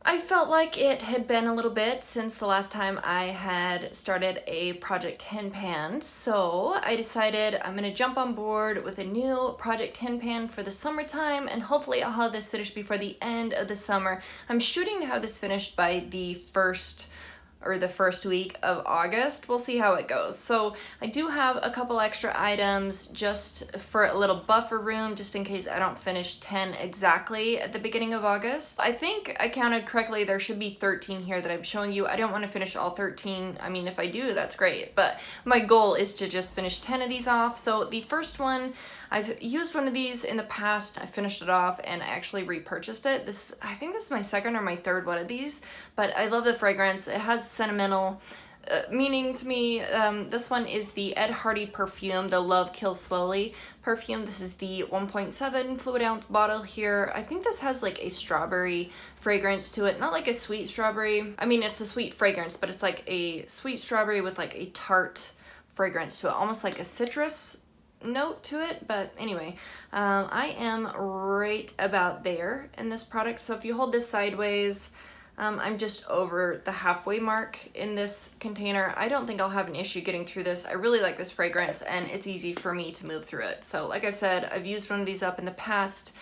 I felt like it had been a little bit since the last time I had started a Project Tin Pan, so I decided I'm gonna jump on board with a new Project Tin Pan for the summertime, and hopefully I'll have this finished before the end of the summer. I'm shooting to have this finished by the first week of August. We'll see how it goes. So I do have a couple extra items just for a little buffer room, just in case I don't finish 10 exactly at the beginning of August. I think I counted correctly. There should be 13 here that I'm showing you. I don't want to finish all 13. I mean, if I do, that's great. But my goal is to just finish 10 of these off. So the first one, I've used one of these in the past. I finished it off and I actually repurchased it. I think this is my second or my third one of these, but I love the fragrance. It has sentimental meaning to me. This one is the Ed Hardy perfume, the Love Kills Slowly perfume. This is the 1.7 fluid ounce bottle here. I think this has like a strawberry fragrance to it. Not like a sweet strawberry. I mean, it's a sweet fragrance, but it's like a sweet strawberry with like a tart fragrance to it, almost like a citrus note to it. But anyway, I am right about there in this product. So if you hold this sideways, I'm just over the halfway mark in this container. I don't think I'll have an issue getting through this. I really like this fragrance and it's easy for me to move through it. So like I've said, I've used one of these up in the past.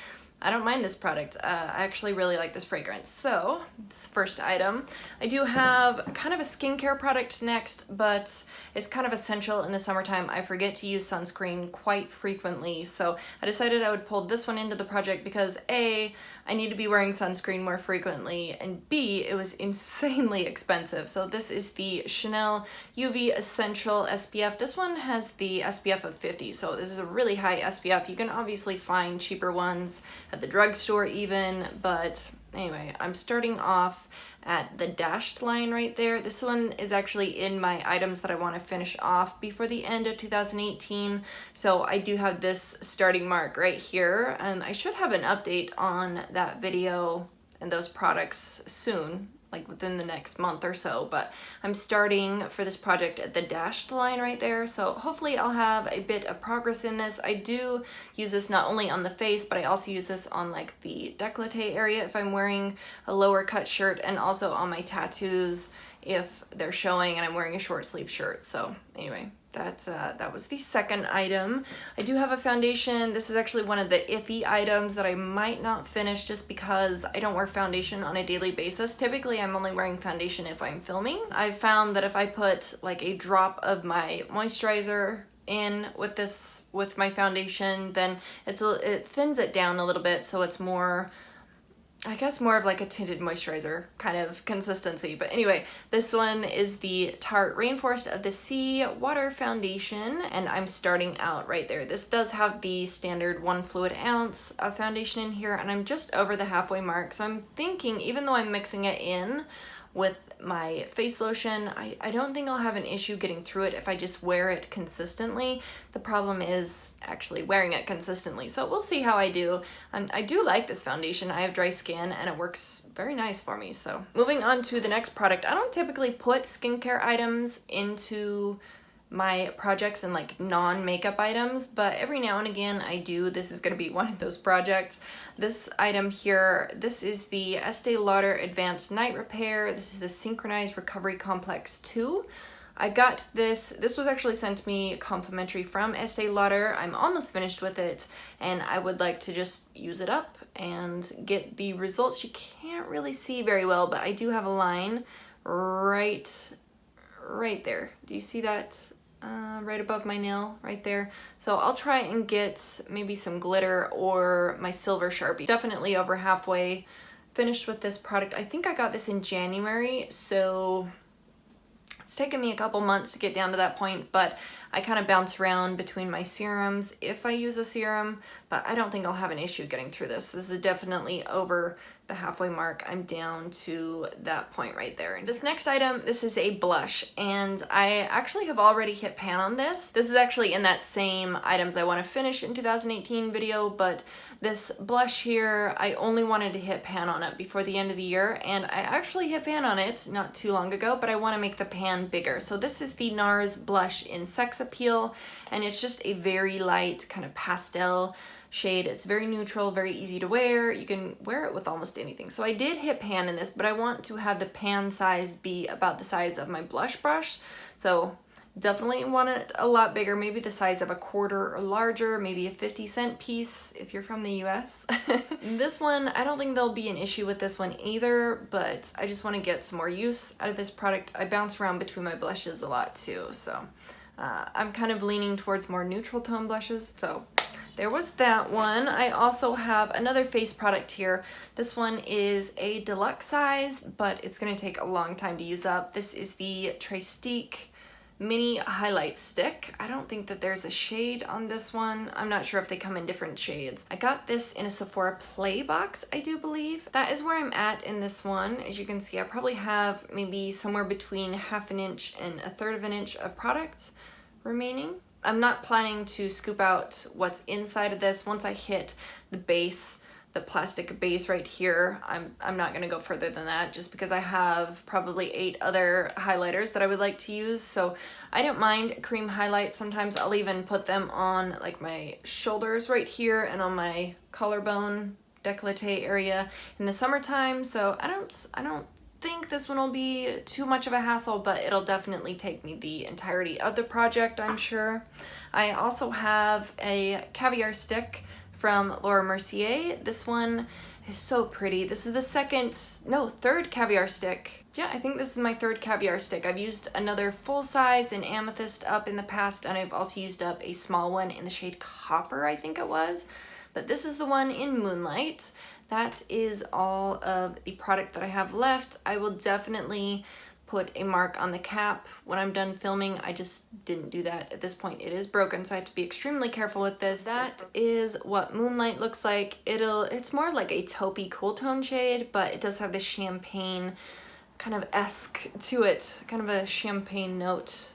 I don't mind this product. I actually really like this fragrance. So this first item, I do have kind of a skincare product next, but it's kind of essential in the summertime. I forget to use sunscreen quite frequently. So I decided I would pull this one into the project because A, I need to be wearing sunscreen more frequently, and B, it was insanely expensive. So this is the Chanel UV Essential SPF. This one has the SPF of 50, so this is a really high SPF. You can obviously find cheaper ones at the drugstore even, but anyway, I'm starting off at the dashed line right there. This one is actually in my items that I want to finish off before the end of 2018. So I do have this starting mark right here. I should have an update on that video and those products soon, like within the next month or so, but I'm starting for this project at the dashed line right there. So hopefully I'll have a bit of progress in this. I do use this not only on the face, but I also use this on like the décolleté area if I'm wearing a lower cut shirt, and also on my tattoos if they're showing and I'm wearing a short sleeve shirt. So anyway, that was the second item. I do have a foundation. This is actually one of the iffy items that I might not finish just because I don't wear foundation on a daily basis. Typically, I'm only wearing foundation if I'm filming. I've found that if I put like a drop of my moisturizer in with my foundation, then it thins it down a little bit, so it's more, I guess, more of like a tinted moisturizer kind of consistency. But anyway, this one is the Tarte Rainforest of the Sea Water Foundation, and I'm starting out right there. This does have the standard 1 fluid ounce of foundation in here, and I'm just over the halfway mark. So I'm thinking, even though I'm mixing it in with my face lotion, I don't think I'll have an issue getting through it if I just wear it consistently. The problem is actually wearing it consistently. So we'll see how I do. And I do like this foundation. I have dry skin and it works very nice for me. So moving on to the next product. I don't typically put skincare items into my projects and like non-makeup items, but every now and again I do. This is going to be one of those projects. This item here, this is the Estee Lauder Advanced Night Repair. This is the Synchronized Recovery Complex 2. I got this was actually sent to me complimentary from Estee Lauder. I'm almost finished with it and I would like to just use it up and get the results. You can't really see very well, but I do have a line right there. Do you see that? Right above my nail right there. So I'll try and get maybe some glitter or my silver Sharpie. Definitely over halfway finished with this product. I think I got this in January, so it's taken me a couple months to get down to that point, but I kind of bounce around between my serums if I use a serum, but I don't think I'll have an issue getting through this. This is definitely over the halfway mark. I'm down to that point right there. And this next item, this is a blush, and I actually have already hit pan on this. This is actually in that same items I want to finish in 2018 video, but this blush here, I only wanted to hit pan on it before the end of the year, and I actually hit pan on it not too long ago, but I want to make the pan bigger. So this is the NARS blush in Sex Appeal, and it's just a very light kind of pastel shade. It's very neutral, very easy to wear. You can wear it with almost anything. So I did hit pan in this, but I want to have the pan size be about the size of my blush brush. So definitely want it a lot bigger, maybe the size of a quarter or larger, maybe a 50-cent piece if you're from the US. This one, I don't think there'll be an issue with this one either, but I just want to get some more use out of this product. I bounce around between my blushes a lot too, so I'm kind of leaning towards more neutral tone blushes. So there was that one. I also have another face product here. This one is a deluxe size, but it's gonna take a long time to use up. This is the Tristique Mini Highlight Stick. I don't think that there's a shade on this one. I'm not sure if they come in different shades. I got this in a Sephora Play box, I do believe. That is where I'm at in this one. As you can see, I probably have maybe somewhere between 1/2 inch and 1/3 inch of product remaining. I'm not planning to scoop out what's inside of this. Once I hit the base, the plastic base right here, I'm not gonna go further than that, just because I have probably 8 other highlighters that I would like to use. So I don't mind cream highlights. Sometimes I'll even put them on like my shoulders right here and on my collarbone décolleté area in the summertime. So I don't think this one will be too much of a hassle, but it'll definitely take me the entirety of the project, I'm sure. I also have a caviar stick from Laura Mercier. This one is so pretty. This is the third caviar stick. Yeah, I think this is my 3rd caviar stick. I've used another full size in amethyst up in the past, and I've also used up a small one in the shade Copper, I think it was. But this is the one in Moonlight. That is all of the product that I have left. I will definitely put a mark on the cap when I'm done filming. I just didn't do that at this point. It is broken, so I have to be extremely careful with this. That is what Moonlight looks like. It's more like a taupey cool tone shade, but it does have this champagne kind of esque to it, kind of a champagne note,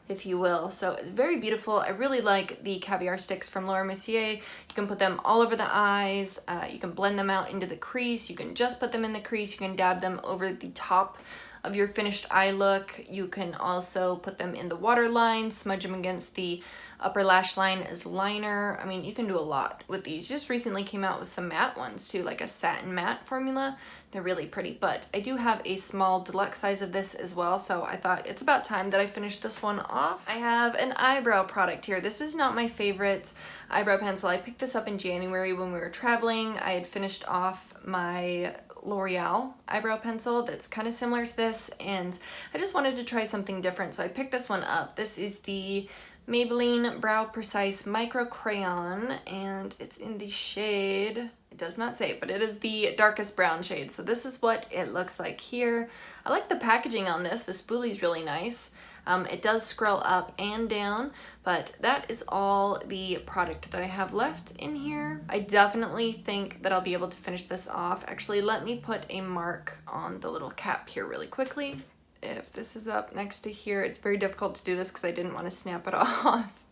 if you will. So it's very beautiful. I really like the caviar sticks from Laura Mercier. You can put them all over the eyes. You can blend them out into the crease. You can just put them in the crease. You can dab them over the top of your finished eye look. You can also put them in the waterline, smudge them against the upper lash line as liner. I mean, you can do a lot with these. Just recently came out with some matte ones too, like a satin matte formula. They're really pretty, but I do have a small deluxe size of this as well, so I thought it's about time that I finish this one off. I have an eyebrow product here. This is not my favorite eyebrow pencil. I picked this up in January when we were traveling. I had finished off my L'Oreal eyebrow pencil that's kind of similar to this, and I just wanted to try something different, so I picked this one up. This is the Maybelline Brow Precise Micro Crayon, and it's in the shade, it does not say, but it is the darkest brown shade. So this is what it looks like here. I like the packaging on this. The spoolie's really nice. It does scroll up and down, but that is all the product that I have left in here. I definitely think that I'll be able to finish this off. Actually, let me put a mark on the little cap here really quickly. If this is up next to here, it's very difficult to do this because I didn't want to snap it off.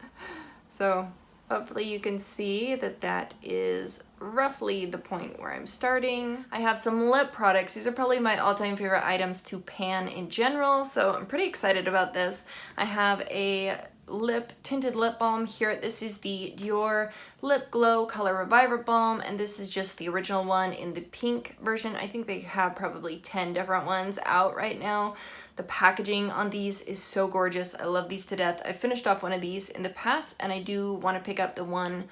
So hopefully you can see that that is roughly the point where I'm starting. I have some lip products. These are probably my all-time favorite items to pan in general, so I'm pretty excited about this. I have a tinted lip balm here. This is the Dior Lip Glow Color Reviver Balm, and this is just the original one in the pink version. I think they have probably 10 different ones out right now. The packaging on these is so gorgeous. I love these to death. I finished off one of these in the past, and I do want to pick up the one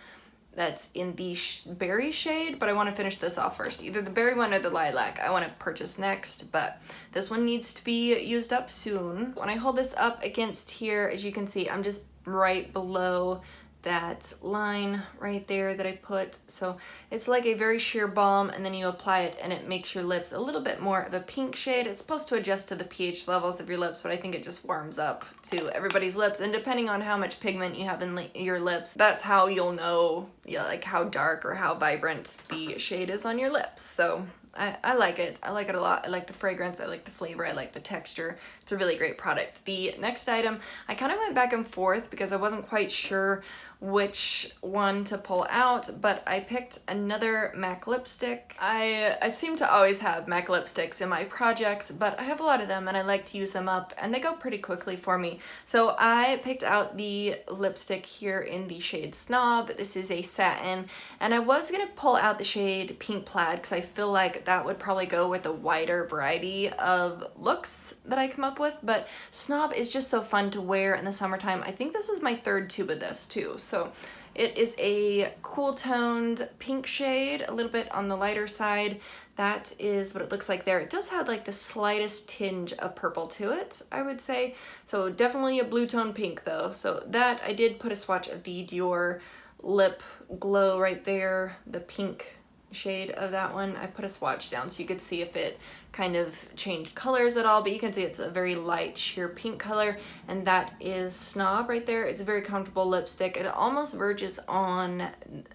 that's in the berry shade, but I want to finish this off first. Either the berry one or the lilac I want to purchase next, but this one needs to be used up soon. When I hold this up against here, as you can see, I'm just right below that line right there that I put. So it's like a very sheer balm, and then you apply it and it makes your lips a little bit more of a pink shade. It's supposed to adjust to the pH levels of your lips, but I think it just warms up to everybody's lips, and depending on how much pigment you have in your lips, that's how you'll know, yeah, like how dark or how vibrant the shade is on your lips. So I like it. I like it a lot. I like the fragrance, I like the flavor, I like the texture. It's a really great product. The next item, I kind of went back and forth because I wasn't quite sure which one to pull out, but I picked another MAC lipstick. I seem to always have MAC lipsticks in my projects, but I have a lot of them and I like to use them up and they go pretty quickly for me. So I picked out the lipstick here in the shade Snob. This is a satin, and I was gonna pull out the shade Pink Plaid because I feel like that would probably go with a wider variety of looks that I come up with, but Snob is just so fun to wear in the summertime. I think this is my third tube of this too. So it is a cool toned pink shade, a little bit on the lighter side. That is what it looks like there. It does have like the slightest tinge of purple to it, I would say. So definitely a blue tone pink though. So that, I did put a swatch of the Dior Lip Glow right there, the pink shade of that one. I put a swatch down so you could see if it kind of changed colors at all, but you can see it's a very light sheer pink color, and that is Snob right there. It's a very comfortable lipstick. It almost verges on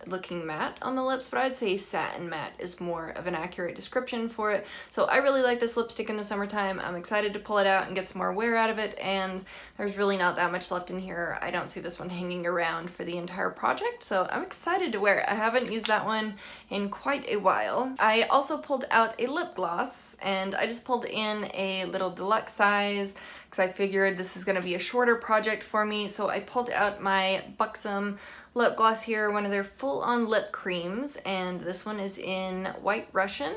looking matte on the lips, but I'd say satin matte is more of an accurate description for it. So I really like this lipstick in the summertime. I'm excited to pull it out and get some more wear out of it, and there's really not that much left in here. I don't see this one hanging around for the entire project, so I'm excited to wear it. I haven't used that one in quite a while. I also pulled out a lip gloss, and I just pulled in a little deluxe size because I figured this is going to be a shorter project for me. So I pulled out my Buxom lip gloss here, one of their full-on lip creams, and this one is in White Russian.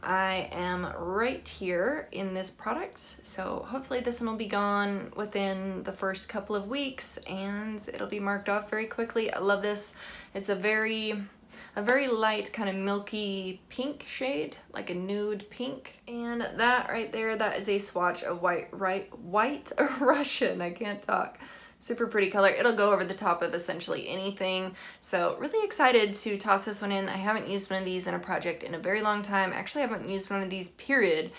I am right here in this product, so hopefully this one will be gone within the first couple of weeks and it'll be marked off very quickly. I love this. It's a very light kind of milky pink shade, like a nude pink. And that right there, that is a swatch of White Russian. I can't talk. Super pretty color. It'll go over the top of essentially anything. So really excited to toss this one in. I haven't used one of these in a project in a very long time. Actually, I haven't used one of these period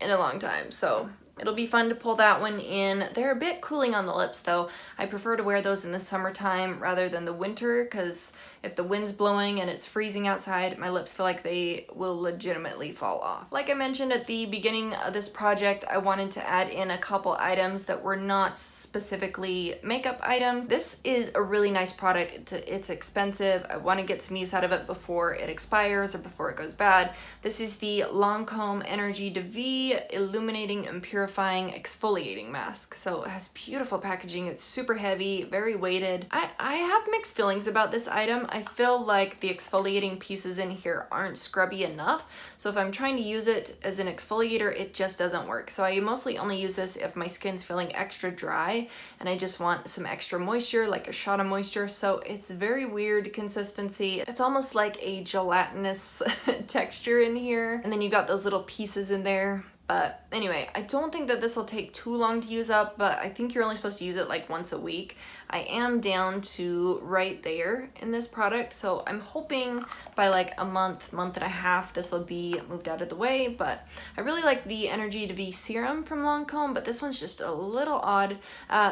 in a long time. So it'll be fun to pull that one in. They're a bit cooling on the lips though. I prefer to wear those in the summertime rather than the winter, because if the wind's blowing and it's freezing outside, my lips feel like they will legitimately fall off. Like I mentioned at the beginning of this project, I wanted to add in a couple items that were not specifically makeup items. This is a really nice product. It's expensive. I want to get some use out of it before it expires or before it goes bad. This is the Lancome Energy de Vie Illuminating and Purifying Exfoliating Mask. So it has beautiful packaging. It's super heavy, very weighted. I have mixed feelings about this item. I feel like the exfoliating pieces in here aren't scrubby enough. So if I'm trying to use it as an exfoliator, it just doesn't work. So I mostly only use this if my skin's feeling extra dry and I just want some extra moisture, like a shot of moisture. So it's very weird consistency. It's almost like a gelatinous texture in here. And then you got those little pieces in there. But anyway, I don't think that this will take too long to use up, but I think you're only supposed to use it like once a week. I am down to right there in this product, so I'm hoping by like a month and a half this will be moved out of the way. But I really like the Energy de Vie serum from Lancome, but this one's just a little odd.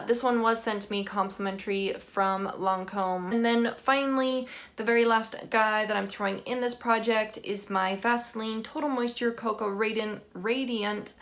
This one was sent to me complimentary from Lancome. And then finally, the very last guy that I'm throwing in this project is my Vaseline Total Moisture Cocoa Radiant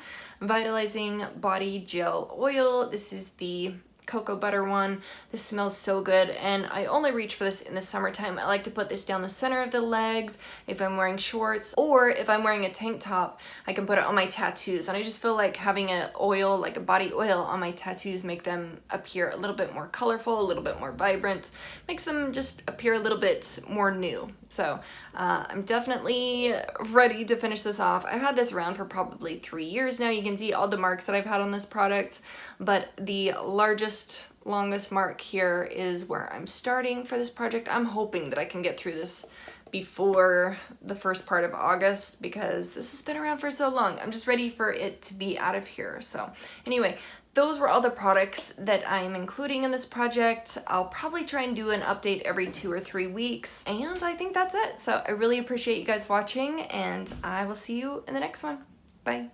Vitalizing Body Gel Oil. This is the cocoa butter one. This smells so good, and I only reach for this in the summertime. I like to put this down the center of the legs if I'm wearing shorts, or if I'm wearing a tank top, I can put it on my tattoos. And I just feel like having an oil, like a body oil on my tattoos, make them appear a little bit more colorful, a little bit more vibrant, makes them just appear a little bit more new. So I'm definitely ready to finish this off. I've had this around for probably 3 years now. You can see all the marks that I've had on this product, but the longest mark here is where I'm starting for this project. I'm hoping that I can get through this before the first part of August, because this has been around for so long. I'm just ready for it to be out of here. So anyway, those were all the products that I'm including in this project. I'll probably try and do an update every 2 or 3 weeks, and I think that's it. So I really appreciate you guys watching, and I will see you in the next one. Bye.